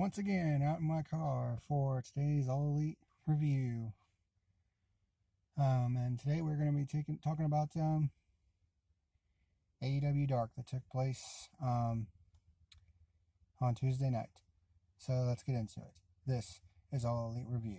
once again out in my car for today's All Elite review. And today we're going to be talking about AEW Dark that took place on Tuesday night. So let's get into it. This is All Elite Review.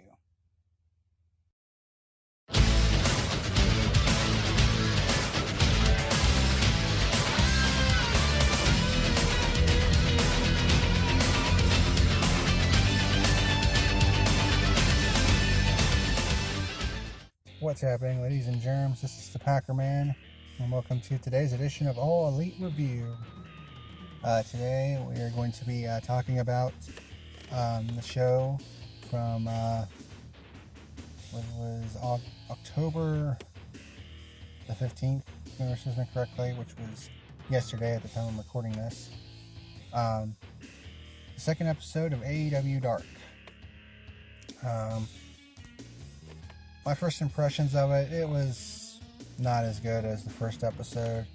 What's happening, ladies and germs? This is the PackerMan, and welcome to today's edition of All Elite Review. Today we are going to be talking about the show from what was October the 15th, if I remember correctly, which was yesterday at the time I'm recording this. The second episode of AEW Dark. My first impressions of it was not as good as the first episode.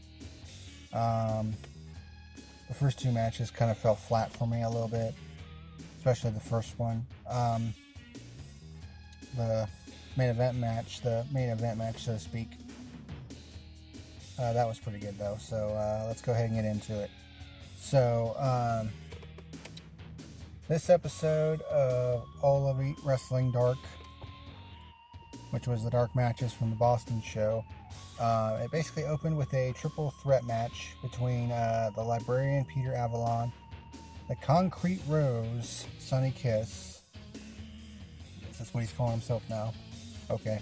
The first two matches kind of fell flat for me a little bit, especially the first one. The main event match, so to speak, that was pretty good though. So let's go ahead and get into it. So this episode of All Elite Wrestling Dark, which was the dark matches from the Boston show. It basically opened with a triple threat match between the Librarian Peter Avalon, the Concrete Rose Sonny Kiss, that's what he's calling himself now, okay,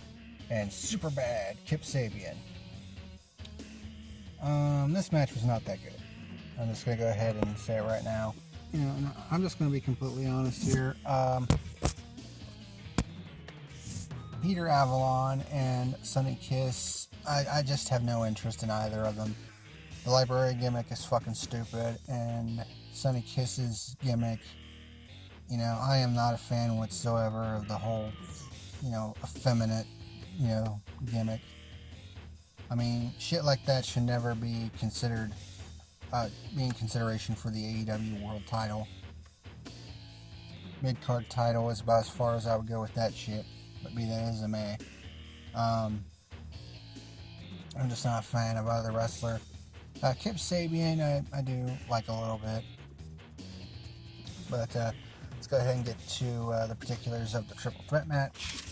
and Super Bad Kip Sabian. This match was not that good. I'm just going to go ahead and say it right now. I'm just going to be completely honest here. Peter Avalon and Sonny Kiss, I just have no interest in either of them. The Librarian gimmick is fucking stupid, and Sonny Kiss's gimmick, I am not a fan whatsoever of the whole, effeminate, gimmick. I mean, shit like that should never be considered, be in consideration for the AEW World title. Mid-card title is about as far as I would go with that shit. But be that as it may, I'm just not a fan of either wrestler. Kip Sabian, I do like a little bit. But let's go ahead and get to the particulars of the triple threat match.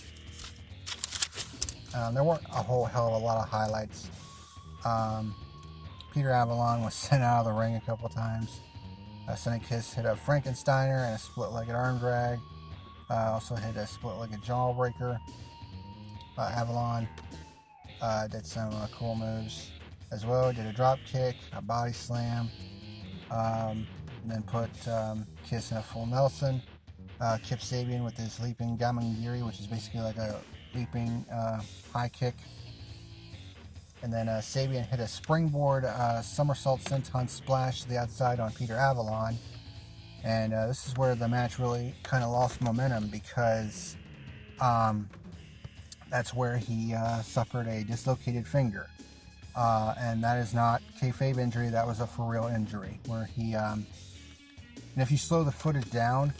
There weren't a whole hell of a lot of highlights. Peter Avalon was sent out of the ring a couple times. Sonny Kiss hit a Frankensteiner and a split-legged arm drag. Also hit a split-legged jawbreaker. Avalon did some cool moves as well. Did a drop kick, a body slam, and then put Kiss in a full Nelson. Kip Sabian with his leaping Gamangiri, which is basically like a leaping high kick. And then Sabian hit a springboard somersault senton splash to the outside on Peter Avalon. And this is where the match really kind of lost momentum, because that's where he suffered a dislocated finger. And that is not kayfabe injury, that was a for real injury, where he, and if you slow the footage down,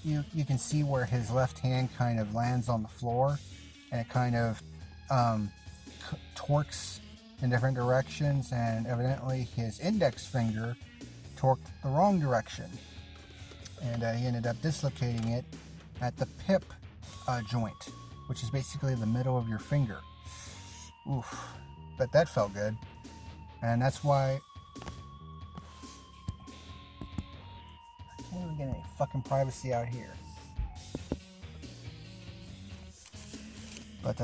you can see where his left hand kind of lands on the floor, and it kind of torques in different directions, and evidently his index finger torqued the wrong direction, and he ended up dislocating it at the pip joint, which is basically the middle of your finger. Oof, but that felt good, and that's why I can't even get any fucking privacy out here. But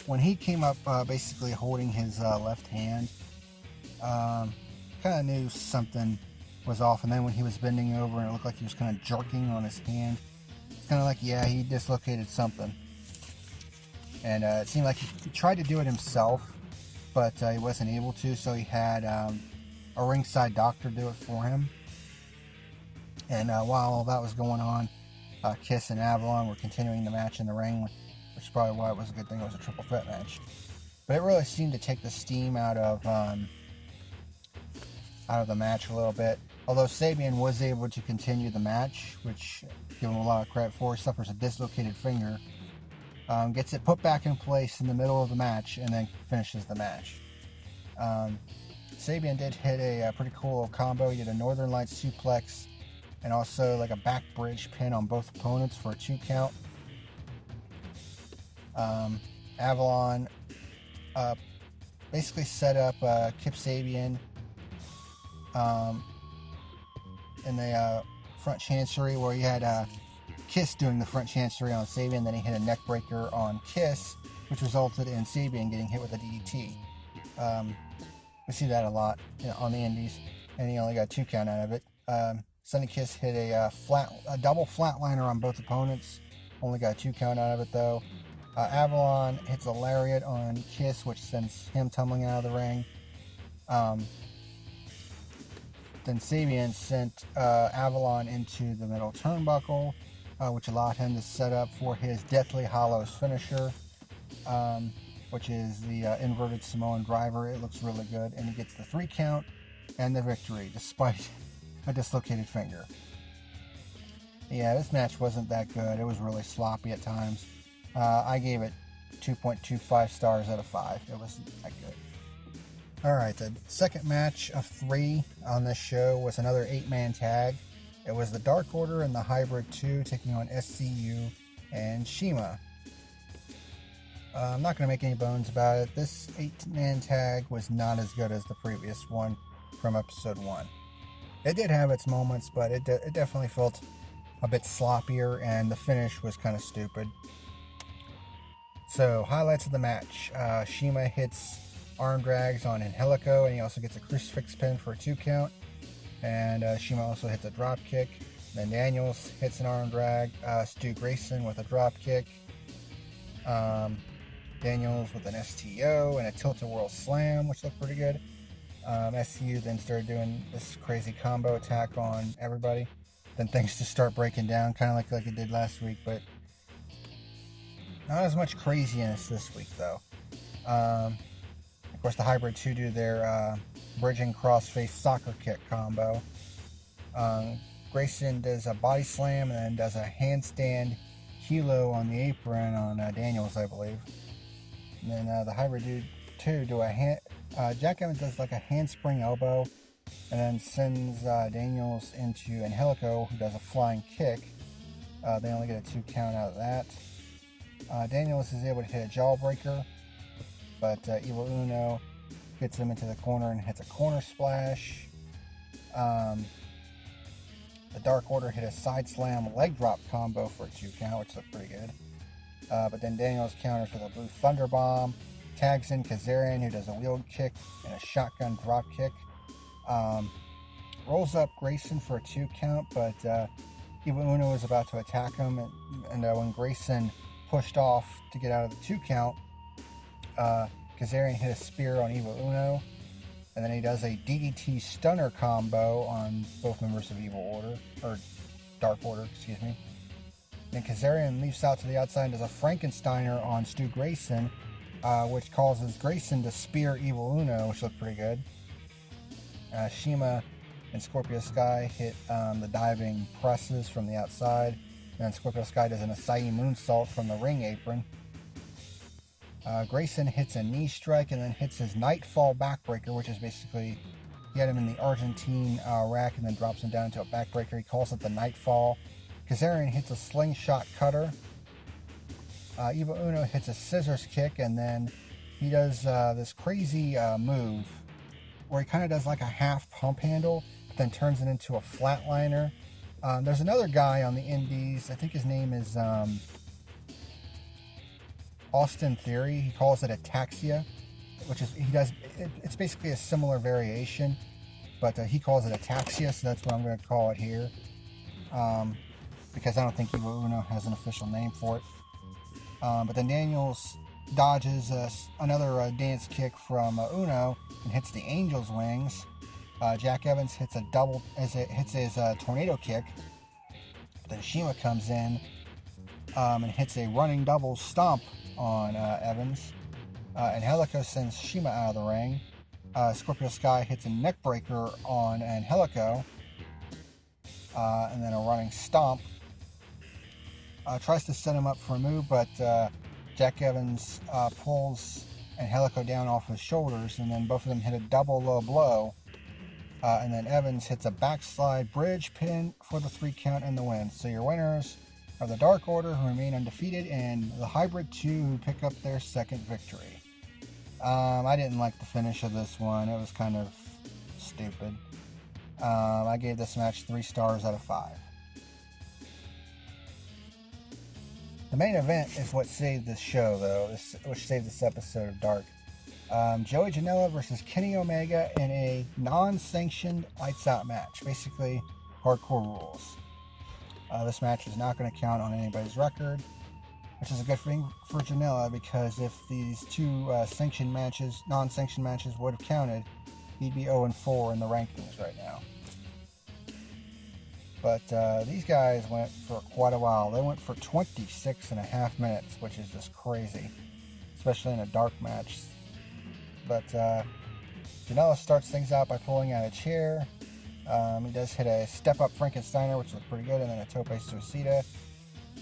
when he came up basically holding his left hand, kind of knew something was off. And then when he was bending over and it looked like he was kind of jerking on his hand, it's kind of like, yeah, he dislocated something. And it seemed like he tried to do it himself, but he wasn't able to, so he had a ringside doctor do it for him. And while all that was going on, Kiss and Avalon were continuing the match in the ring, which is probably why it was a good thing it was a triple threat match. But it really seemed to take the steam out of the match a little bit. Although Sabian was able to continue the match, which give him a lot of credit for, suffers a dislocated finger, gets it put back in place in the middle of the match, and then finishes the match. Sabian did hit a pretty cool combo. He did a Northern Lights suplex and also like a back bridge pin on both opponents for a 2 count. Avalon basically set up Kip Sabian in the front chancery, where he had Kiss doing the front chancery on Sabian, then he hit a neck breaker on Kiss, which resulted in Sabian getting hit with a DDT. We see that a lot, on the indies, and he only got 2 count out of it. Sunny Kiss hit a double flatliner on both opponents, only got 2 count out of it though. Avalon hits a lariat on Kiss, which sends him tumbling out of the ring. Then Sabian sent Avalon into the middle turnbuckle, which allowed him to set up for his Deathly Hallows finisher, which is the inverted Samoan driver. It looks really good, and he gets the 3 count and the victory, despite a dislocated finger. Yeah, this match wasn't that good. It was really sloppy at times. I gave it 2.25 stars out of 5. It wasn't that good. Alright, the second match of 3 on this show was another 8-man tag. It was the Dark Order and the Hybrid 2 taking on SCU and Shima. I'm not going to make any bones about it. This 8-man tag was not as good as the previous one from episode 1. It did have its moments, but it definitely felt a bit sloppier, and the finish was kind of stupid. So, highlights of the match. Shima hits arm drags on Angelico, and he also gets a crucifix pin for a 2 count. And Shima also hits a drop kick. Then Daniels hits an arm drag. Stu Grayson with a drop kick. Daniels with an STO and a tilt-a-whirl slam, which looked pretty good. SCU then started doing this crazy combo attack on everybody. Then things just start breaking down, kind of like it did last week, but not as much craziness this week, though. Of course, the Hybrid 2 do their bridging crossface soccer kick combo. Grayson does a body slam and then does a handstand helo on the apron on Daniels, I believe. And then the Hybrid 2 do Jack Evans does like a handspring elbow and then sends Daniels into Angelico, who does a flying kick. They only get a 2 count out of that. Daniels is able to hit a jawbreaker, but Evil Uno gets him into the corner and hits a corner splash. The Dark Order hit a side slam leg drop combo for a 2 count, which looked pretty good. But then Daniels counters with a Blue Thunder Bomb, tags in Kazarian, who does a wheel kick and a shotgun drop kick. Rolls up Grayson for a 2 count, but Evil Uno was about to attack him, and when Grayson pushed off to get out of the 2 count, Kazarian hit a spear on Evil Uno, and then he does a DDT stunner combo on both members of Evil Order, or Dark Order, excuse me. Then Kazarian leaps out to the outside and does a Frankensteiner on Stu Grayson, which causes Grayson to spear Evil Uno, which looked pretty good. Shima and Scorpio Sky hit the diving presses from the outside, and then Scorpio Sky does an Acai moonsault from the ring apron. Grayson hits a knee strike and then hits his Nightfall backbreaker, which is basically, he had him in the Argentine rack and then drops him down into a backbreaker. He calls it the Nightfall. Kazarian hits a slingshot cutter. Evil Uno hits a scissors kick, and then he does this crazy move where he kind of does like a half pump handle, but then turns it into a flatliner. There's another guy on the indies, I think his name is Austin Theory. He calls it Ataxia, which is, it's basically a similar variation, but he calls it Ataxia, so that's what I'm going to call it here, because I don't think Evil Uno has an official name for it. But then Daniels dodges another dance kick from Uno and hits the Angel's Wings. Jack Evans hits his tornado kick. Then Shima comes in and hits a running double stomp on Evans. Angelico sends Shima out of the ring. Scorpio Sky hits a neck breaker on Angelico. and then a running stomp. Tries to set him up for a move, but Jack Evans pulls Angelico down off his shoulders, and then both of them hit a double low blow. And then Evans hits a backslide bridge pin for the 3 count and the win. So your winners are the Dark Order, who remain undefeated, and the Hybrid 2, who pick up their second victory. I didn't like the finish of this one. It was kind of stupid. I gave this match 3 stars out of 5. The main event is what saved this show, though, which saved this episode of Dark. Joey Janela versus Kenny Omega in a non-sanctioned lights-out match. Basically, hardcore rules. This match is not going to count on anybody's record, which is a good thing for Janela, because if these 2 sanctioned matches, non-sanctioned matches would have counted, he'd be 0-4 in the rankings right now. But these guys went for quite a while. They went for 26.5 minutes, which is just crazy, especially in a dark match. But Janela starts things out by pulling out a chair. He does hit a step-up Frankensteiner, which looks pretty good, and then a tope suicida.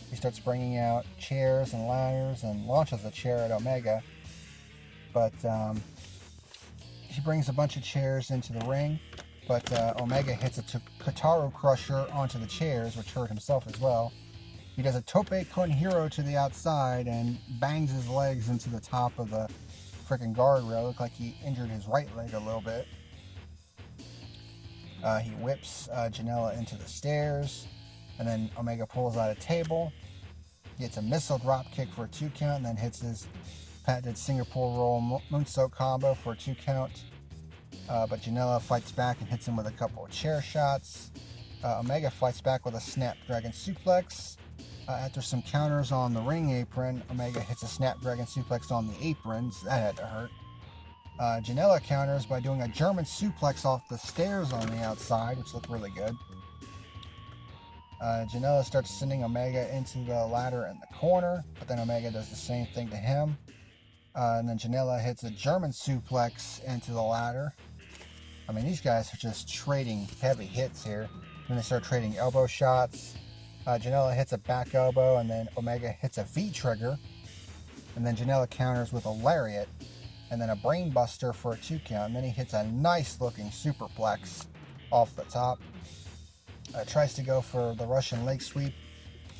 He starts bringing out chairs and ladders and launches a chair at Omega. But he brings a bunch of chairs into the ring. But Omega hits a Kotaro Crusher onto the chairs, which hurt himself as well. He does a Tope Con Hero to the outside and bangs his legs into the top of the freaking guardrail. Looked like he injured his right leg a little bit. He whips Janela into the stairs, and then Omega pulls out a table. He hits a missile drop kick for a 2 count, and then hits his patented Singapore roll moonsault combo for a 2 count. But Janela fights back and hits him with a couple of chair shots. Omega fights back with a Snapdragon Suplex. After some counters on the ring apron, Omega hits a Snapdragon Suplex on the aprons. That had to hurt. Janela counters by doing a German Suplex off the stairs on the outside, which looked really good. Janela starts sending Omega into the ladder in the corner, but then Omega does the same thing to him. And then Janela hits a German Suplex into the ladder. I mean, these guys are just trading heavy hits here. Then they start trading elbow shots. Janela hits a back elbow, and then Omega hits a V-trigger. And then Janela counters with a lariat, and then a brain buster for a 2 count. And then he hits a nice-looking superplex off the top. Tries to go for the Russian leg sweep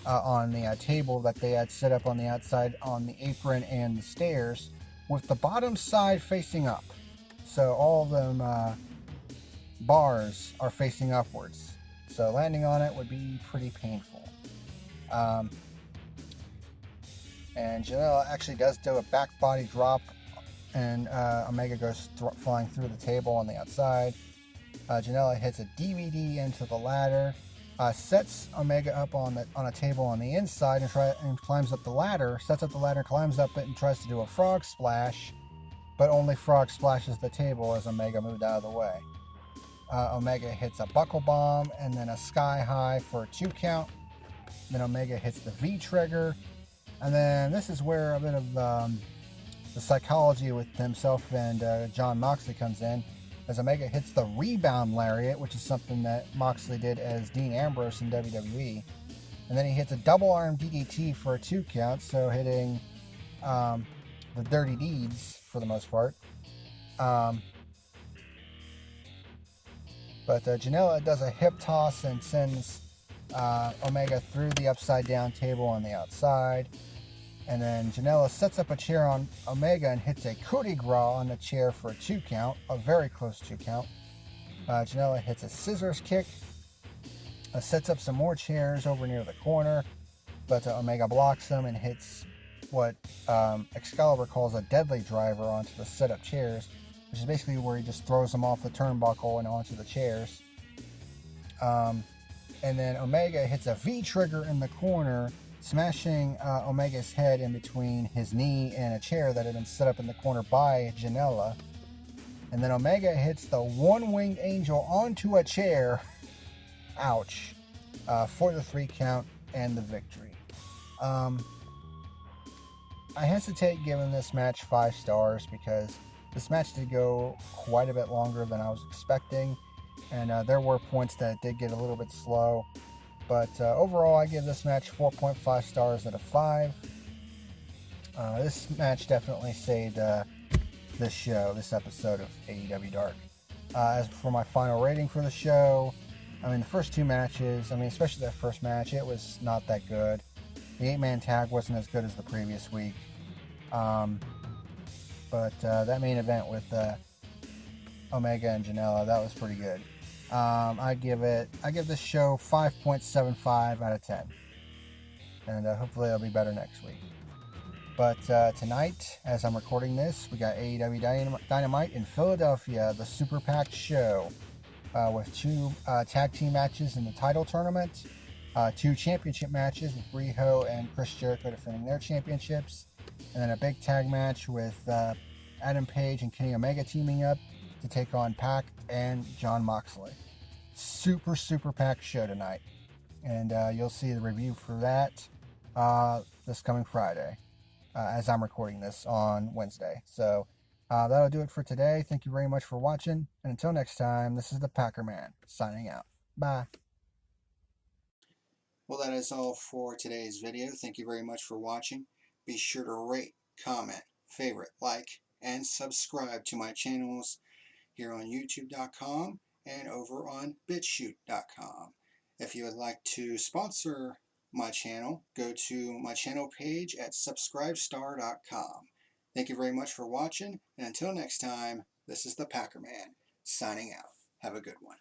on the table that they had set up on the outside on the apron and the stairs, with the bottom side facing up. So all of them bars are facing upwards. So landing on it would be pretty painful. And Janela actually does do a back body drop, and Omega goes flying through the table on the outside. Janela hits a DVD into the ladder, sets Omega up on a table on the inside, and climbs up the ladder, sets up the ladder, climbs up it, and tries to do a frog splash, but only frog splashes the table as Omega moved out of the way. Omega hits a buckle bomb and then a sky high for a 2 count. Then Omega hits the V trigger, and then this is where a bit of the psychology with himself and John Moxley comes in, as Omega hits the rebound lariat, which is something that Moxley did as Dean Ambrose in WWE. And then he hits a double arm DDT for a 2 count, so hitting the dirty deeds for the most part. But Janela does a hip toss and sends Omega through the upside down table on the outside. And then Janela sets up a chair on Omega and hits a coup de grace on the chair for a 2 count, a very close 2 count. Janela hits a scissors kick, sets up some more chairs over near the corner, but Omega blocks them and hits what Excalibur calls a deadly driver onto the setup chairs, which is basically where he just throws them off the turnbuckle and onto the chairs. And then Omega hits a V-trigger in the corner, smashing Omega's head in between his knee and a chair that had been set up in the corner by Janela. And then Omega hits the one-winged angel onto a chair, ouch, for the 3 count and the victory. I hesitate giving this match 5 stars because this match did go quite a bit longer than I was expecting. and there were points that did get a little bit slow. But overall, I give this match 4.5 stars out of 5. This match definitely saved this episode of AEW Dark. As for my final rating for the show, I mean, the first two matches, I mean, especially that first match, it was not that good. The 8-man tag wasn't as good as the previous week. But that main event with Omega and Janela, that was pretty good. I give this show 5.75 out of 10. And hopefully it'll be better next week. But tonight, as I'm recording this, we got AEW Dynamite in Philadelphia, the Super Packed show, with 2 tag team matches in the title tournament, 2 championship matches with Riho and Chris Jericho defending their championships, and then a big tag match with Adam Page and Kenny Omega teaming up to take on Pac and Jon Moxley. Super packed show tonight, and you'll see the review for that this coming Friday, as I'm recording this on Wednesday. So that'll do it for today. Thank you very much for watching, and until next time, this is the PackerMan signing out. Bye. Well, that is all for today's video. Thank you very much for watching. Be sure to rate, comment, favorite, like, and subscribe to my channels here on YouTube.com and over on BitChute.com. If you would like to sponsor my channel, go to my channel page at subscribestar.com. Thank you very much for watching, and until next time, this is the PackerMan signing out. Have a good one.